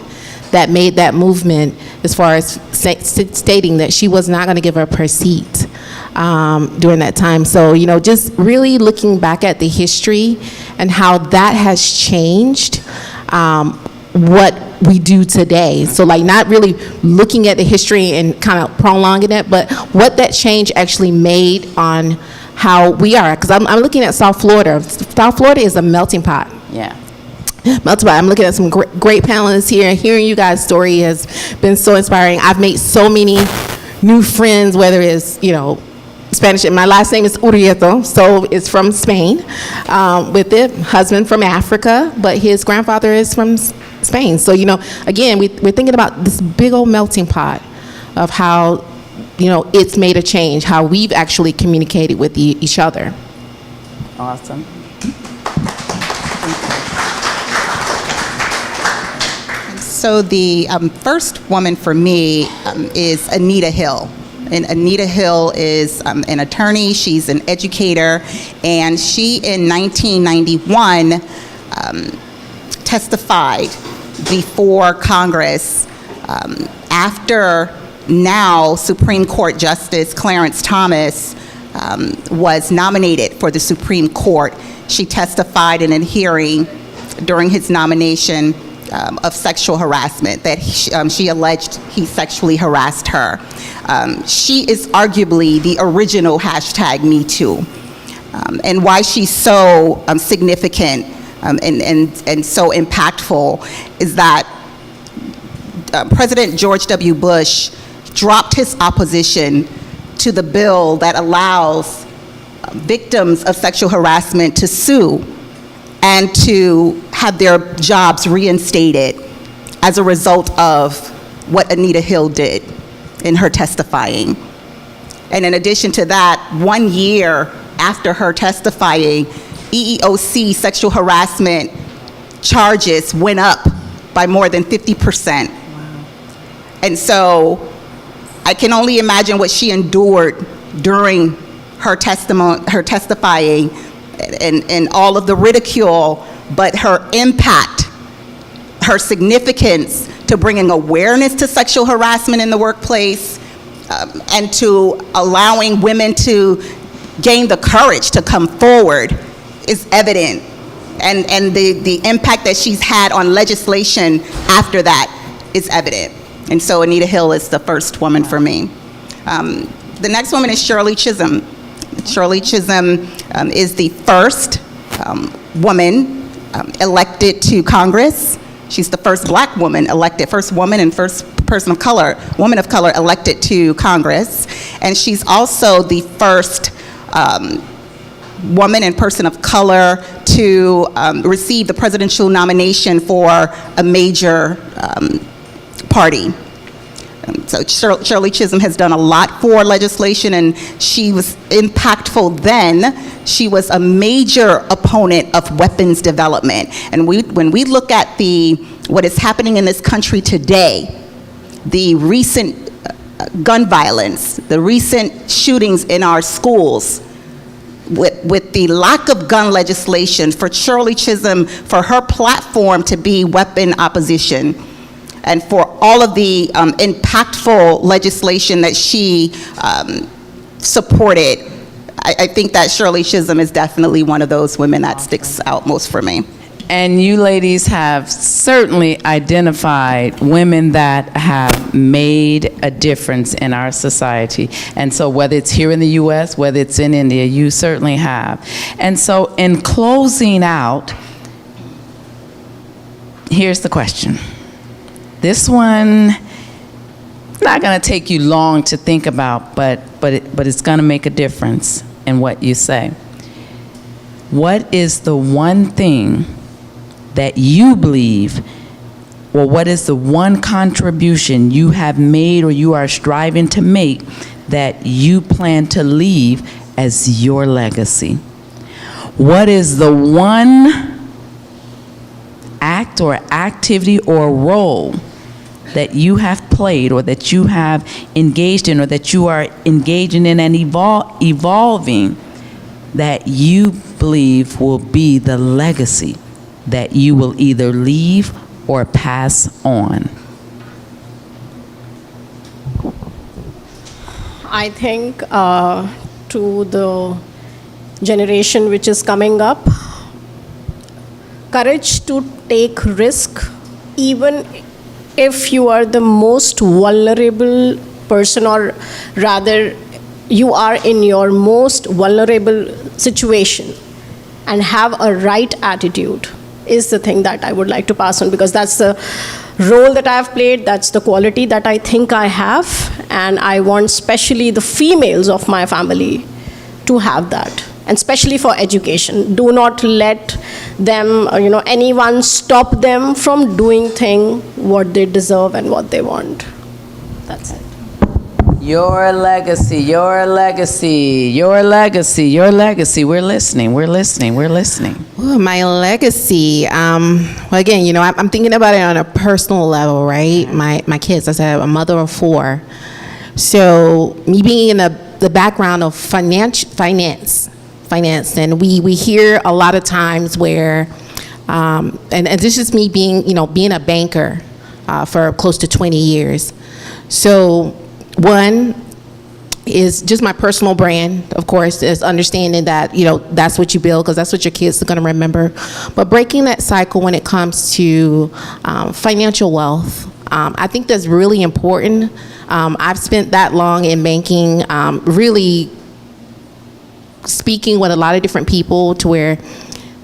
that made that movement as far as stating that she was not going to give up her seat during that time. So, just really looking back at the history and how that has changed what we do today. So not really looking at the history and kind of prolonging it, but what that change actually made on how we are. Because I'm looking at South Florida. South Florida is a melting pot. Yeah. Melting pot. I'm looking at some great panelists here, and hearing you guys' story has been so inspiring. I've made so many new friends, whether it's, Spanish. My last name is Urieto, so it's from Spain, with the husband from Africa, but his grandfather is from Spain. So, again, we're thinking about this big old melting pot of how, it's made a change, how we've actually communicated with each other. Awesome. So the first woman for me is Anita Hill. And Anita Hill is an attorney, she's an educator, and she in 1991 testified before Congress after now Supreme Court Justice Clarence Thomas was nominated for the Supreme Court. She testified in a hearing during his nomination of sexual harassment, that she alleged he sexually harassed her. She is arguably the original #MeToo. And why she's so significant and so impactful is that President George W. Bush dropped his opposition to the bill that allows victims of sexual harassment to sue and to have their jobs reinstated as a result of what Anita Hill did in her testifying. And in addition to that, 1 year after her testifying, EEOC sexual harassment charges went up by more than 50%. Wow. And so I can only imagine what she endured during her testifying and all of the ridicule, but her impact, her significance to bringing awareness to sexual harassment in the workplace, and to allowing women to gain the courage to come forward is evident. And the impact that she's had on legislation after that is evident. And so Anita Hill is the first woman for me. The next woman is Shirley Chisholm. Shirley Chisholm is the first woman elected to Congress. She's the first black woman elected, first woman and first woman of color elected to Congress. And she's also the first woman and person of color to receive the presidential nomination for a major party. So Shirley Chisholm has done a lot for legislation, and she was impactful then. She was a major opponent of weapons development. And when we look at what is happening in this country today, the recent gun violence, the recent shootings in our schools, with the lack of gun legislation, for Shirley Chisholm, for her platform to be weapon opposition, and for all of the impactful legislation that she supported, I think that Shirley Chisholm is definitely one of those women that sticks out most for me. And you ladies have certainly identified women that have made a difference in our society. And so whether it's here in the U.S., whether it's in India, you certainly have. And so in closing out, here's the question. This one, not going to take you long to think about, but it's going to make a difference in what you say. What is the one thing that you believe, or what is the one contribution you have made or you are striving to make that you plan to leave as your legacy? What is the one act or activity or role that you have played or that you have engaged in or that you are engaging in and evolving that you believe will be the legacy that you will either leave or pass on? I think to the generation which is coming up, courage to take risk, even if you are the most vulnerable person, or rather you are in your most vulnerable situation, and have a right attitude is the thing that I would like to pass on, because that's the role that I've played, that's the quality that I think I have, and I want especially the females of my family to have that, and especially for education. Do not let them, anyone stop them from doing what they deserve and what they want. That's it. Your legacy, your legacy, your legacy, your legacy. We're listening, we're listening, we're listening. Ooh, my legacy. Well, again, I'm thinking about it on a personal level, right? My kids, I said I'm a mother of 4. So me being in the background of finance, and we hear a lot of times where, and this is me being a banker for close to 20 years. So one is just my personal brand, of course, is understanding that, that's what you build because that's what your kids are going to remember. But breaking that cycle when it comes to financial wealth, I think that's really important. I've spent that long in banking, really speaking with a lot of different people to where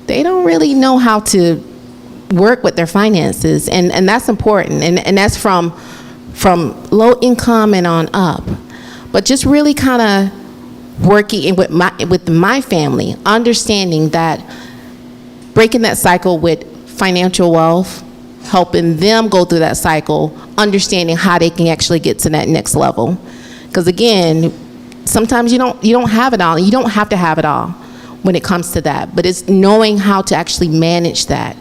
they don't really know how to work with their finances, and that's important, and that's from low income and on up. But just really kind of working with my family, understanding that, breaking that cycle with financial wealth, helping them go through that cycle, understanding how they can actually get to that next level. Because again, sometimes you don't have it all. You don't have to have it all when it comes to that. But it's knowing how to actually manage that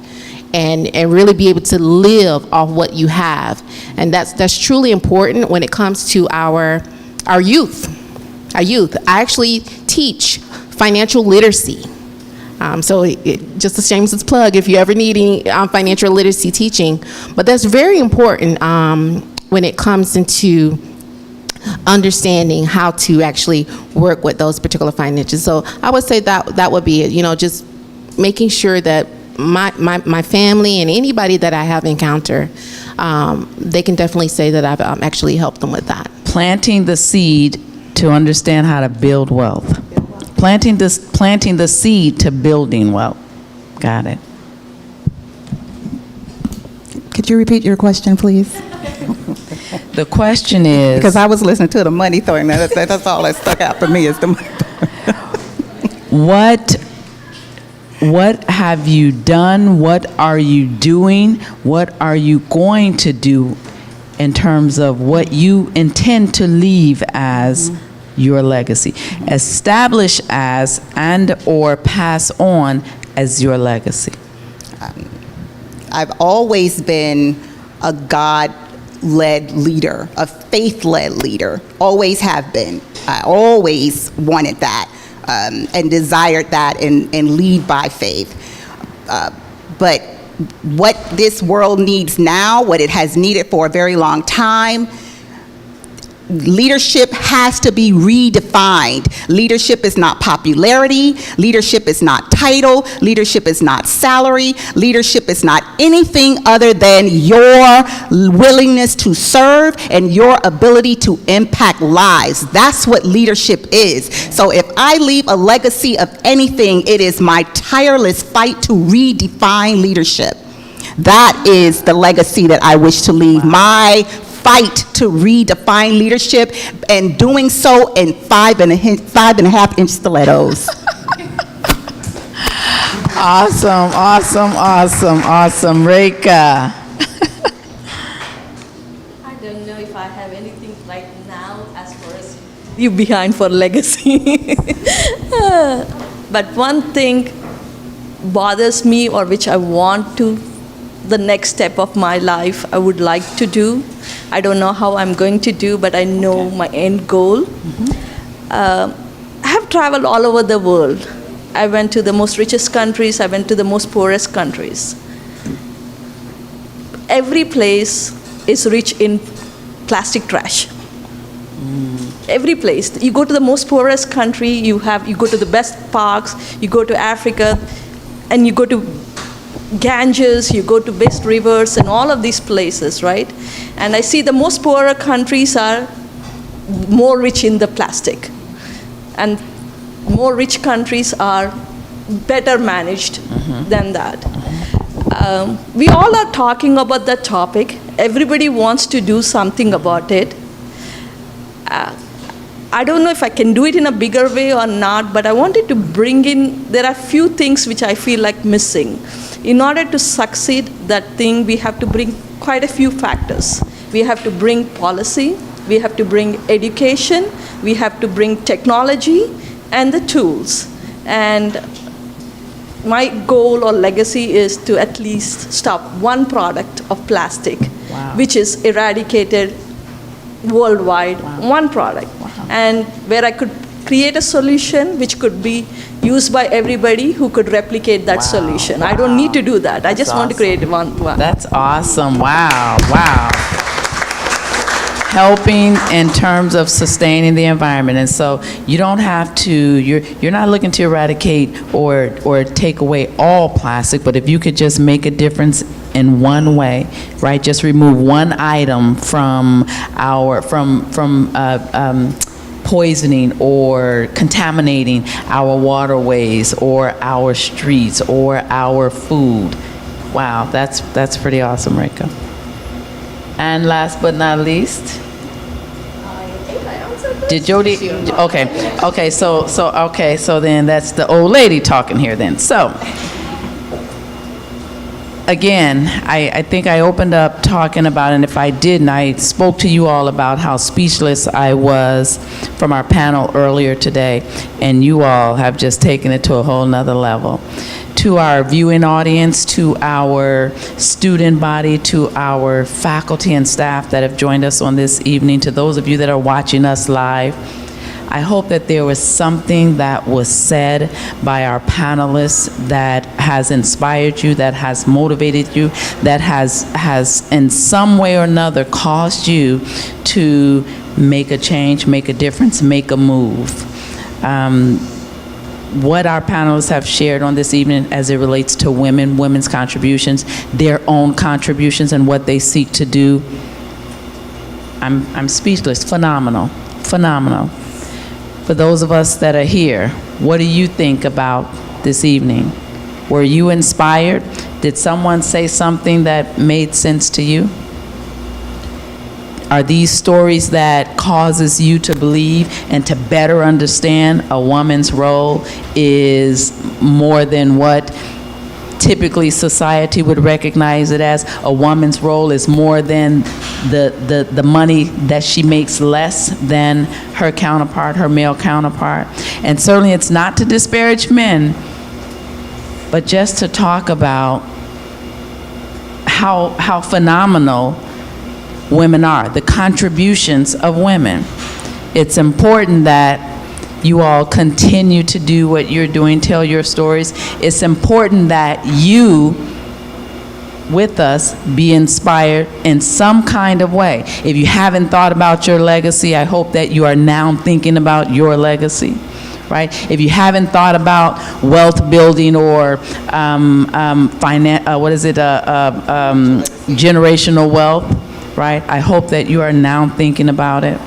and really be able to live off what you have. And that's truly important when it comes to our youth. I actually teach financial literacy. So just a shameless plug if you ever need any financial literacy teaching. But that's very important when it comes into understanding how to actually work with those particular finances. So I would say that would be it, just making sure that my family and anybody that I have encountered, they can definitely say that I've actually helped them with that. Planting the seed to understand how to build wealth. Planting the seed to building wealth. Got it. Could you repeat your question, please? The question is... Because I was listening to the money thing. That's all that stuck out for me is the money. What have you done? What are you doing? What are you going to do in terms of what you intend to leave as your legacy? Establish as and or pass on as your legacy. I've always been a God-led leader, a faith-led leader. Always have been. I always wanted that. And desired that and lead by faith. But what this world needs now, what it has needed for a very long time, leadership has to be redefined. Leadership is not popularity. Leadership is not title. Leadership is not salary. Leadership is not anything other than your willingness to serve and your ability to impact lives. That's what leadership is. So if I leave a legacy of anything, it is my tireless fight to redefine leadership. That is the legacy that I wish to leave. My fight to redefine leadership, and doing so in 5.5-inch stilettos. Awesome, Reka. I don't know if I have anything right now as far as you behind for legacy. But one thing bothers me, or which I want to, the next step of my life I would like to do. I don't know how I'm going to do, but I know my end goal. I have traveled all over the world. I went to the most richest countries, I went to the most poorest countries. Every place is rich in plastic trash. Every place. You go to the most poorest country, you go to the best parks, you go to Africa, and you go to Ganges, you go to best rivers and all of these places, right? And I see the most poorer countries are more rich in the plastic. And more rich countries are better managed than that. We all are talking about that topic. Everybody wants to do something about it. I don't know if I can do it in a bigger way or not, but I wanted to bring in, there are few things which I feel like missing. In order to succeed that thing, we have to bring quite a few factors. We have to bring policy, we have to bring education, we have to bring technology and the tools. And my goal or legacy is to at least stop one product of plastic, which is eradicated worldwide, one product. And where I could create a solution which could be used by everybody who could replicate that solution. I don't need to do that. I just want to create one. That's awesome. Wow. Helping in terms of sustaining the environment. And so you don't have to, you're not looking to eradicate or take away all plastic, but if you could just make a difference in one way, right? Just remove one item from poisoning or contaminating our waterways or our streets or our food. Wow, that's pretty awesome, Reka. And last but not least, did Jody? Okay. So then that's the old lady talking here. Then again, I think I opened up talking about, and if I didn't, I spoke to you all about how speechless I was from our panel earlier today, and you all have just taken it to a whole nother level. To our viewing audience, to our student body, to our faculty and staff that have joined us on this evening, to those of you that are watching us live, I hope that there was something that was said by our panelists that has inspired you, that has motivated you, that has in some way or another caused you to make a change, make a difference, make a move. What our panelists have shared on this evening as it relates to women's contributions, their own contributions and what they seek to do, I'm speechless. Phenomenal. For those of us that are here, what do you think about this evening? Were you inspired? Did someone say something that made sense to you? Are these stories that causes you to believe and to better understand a woman's role is more than what typically society would recognize it as? A woman's role is more than the money that she makes less than her counterpart, her male counterpart. And certainly it's not to disparage men, but just to talk about how phenomenal women are, the contributions of women. It's important that you all continue to do what you're doing, tell your stories. It's important that you, with us, be inspired in some kind of way. If you haven't thought about your legacy, I hope that you are now thinking about your legacy. Right? If you haven't thought about wealth building or generational wealth, right? I hope that you are now thinking about it.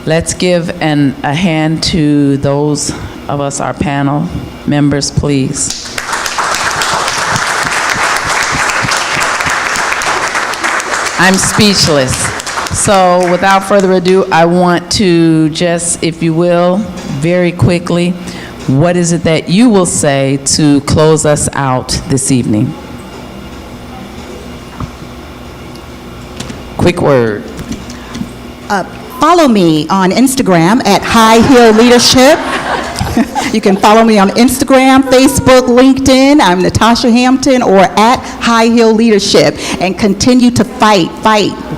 Let's give a hand to those of us, our panel members, please. I'm speechless. So without further ado, I want to just, if you will, very quickly, what is it that you will say to close us out this evening? Quick word. Follow me on Instagram at High Heel Leadership. You can follow me on Instagram, Facebook, LinkedIn. I'm Natasha Hampton, or at High Heel Leadership. And continue to fight.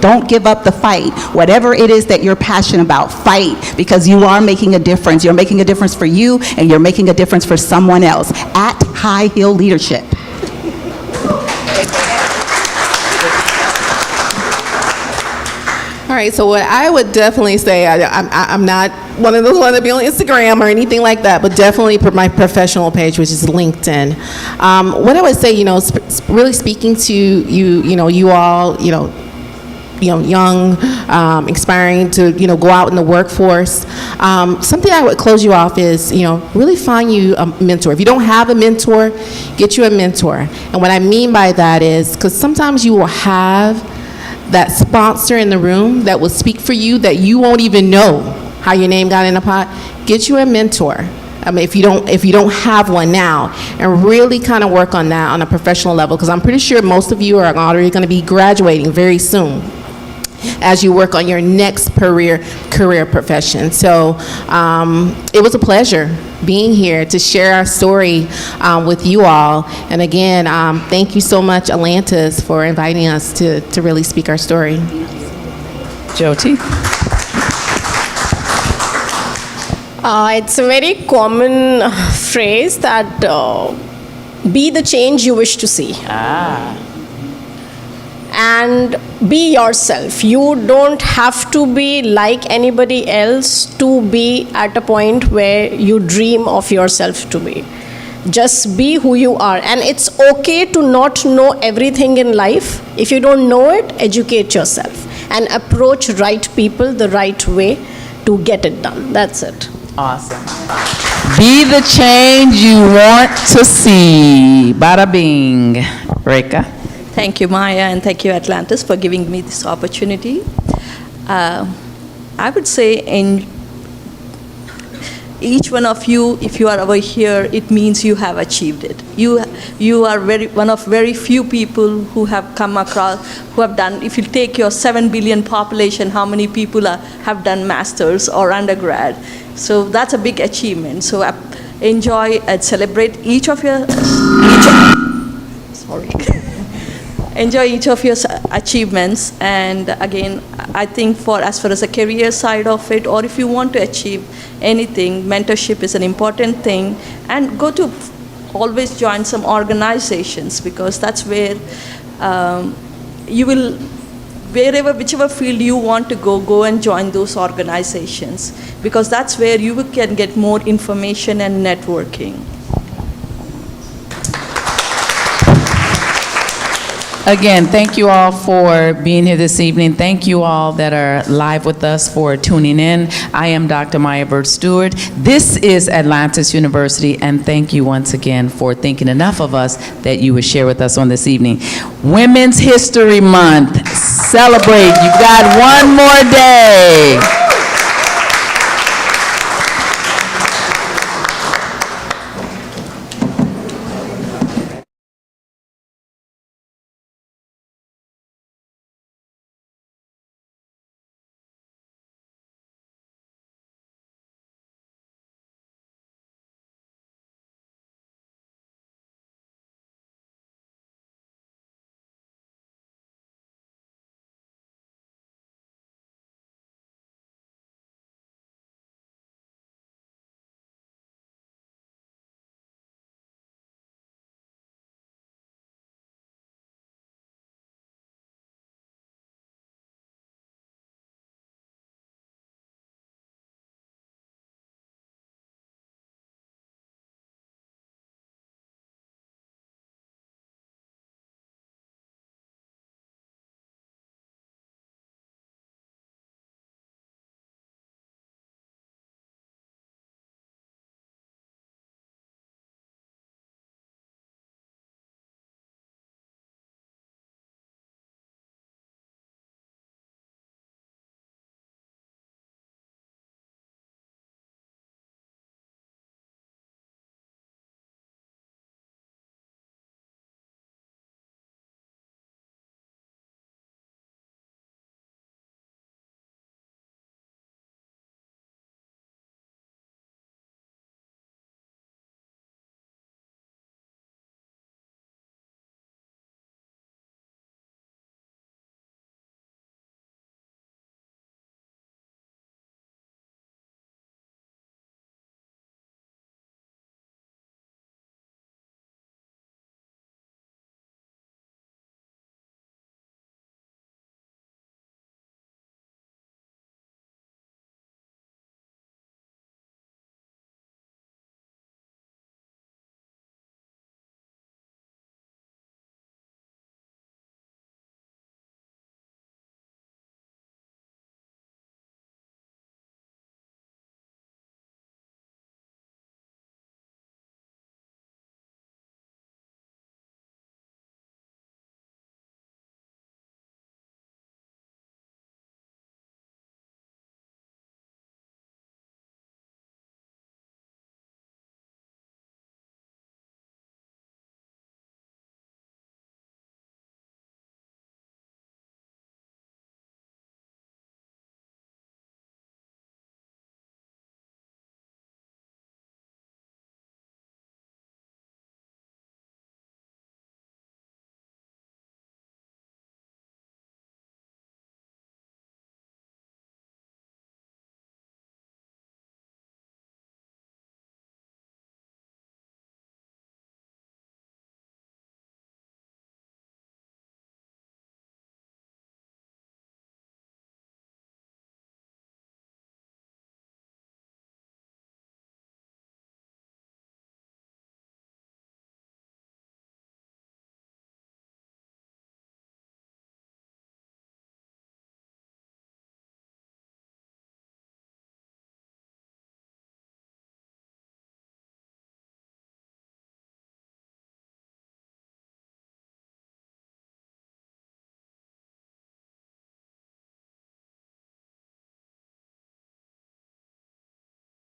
Don't give up the fight. Whatever it is that you're passionate about, fight, because you are making a difference. You're making a difference for you, and you're making a difference for someone else. At High Heel Leadership. All right, so what I would definitely say, I'm not one of those ones that be on Instagram or anything like that, but definitely my professional page, which is LinkedIn. What I would say, really speaking to you all, young, aspiring to, go out in the workforce, something I would close you off is, really find you a mentor. If you don't have a mentor, get you a mentor. And what I mean by that is, because sometimes you will have that sponsor in the room that will speak for you that you won't even know how your name got in the pot. Get you a mentor. If you don't have one now, and really kind of work on that on a professional level, because I'm pretty sure most of you are already going to be graduating very soon as you work on your next career profession. So it was a pleasure being here to share our story with you all. And again, thank you so much, Atlantis, for inviting us to really speak our story. Jyoti? It's a very common phrase that be the change you wish to see. And be yourself. You don't have to be like anybody else to be at a point where you dream of yourself to be. Just be who you are. And it's okay to not know everything in life. If you don't know it, educate yourself and approach right people the right way to get it done. That's it. Awesome. Be the change you want to see. Bada bing. Rekha? Thank you, Maya, and thank you, Atlantis, for giving me this opportunity. I would say in each one of you, if you are over here, it means you have achieved it. You are one of very few people who have come across, who have done, if you take your 7 billion population, how many people have done masters or undergrad. So that's a big achievement. So enjoy and celebrate each of your, enjoy each of your achievements. And again, I think as far as the career side of it, or if you want to achieve anything, mentorship is an important thing. And always join some organizations, because that's where you will, whichever field you want to go and join those organizations, because that's where you can get more information and networking. Again, thank you all for being here this evening. Thank you all that are live with us for tuning in. I am Dr. Maya Bird Stewart. This is Atlantis University, and thank you once again for thinking enough of us that you would share with us on this evening. Women's History Month. Celebrate. You've got one more day.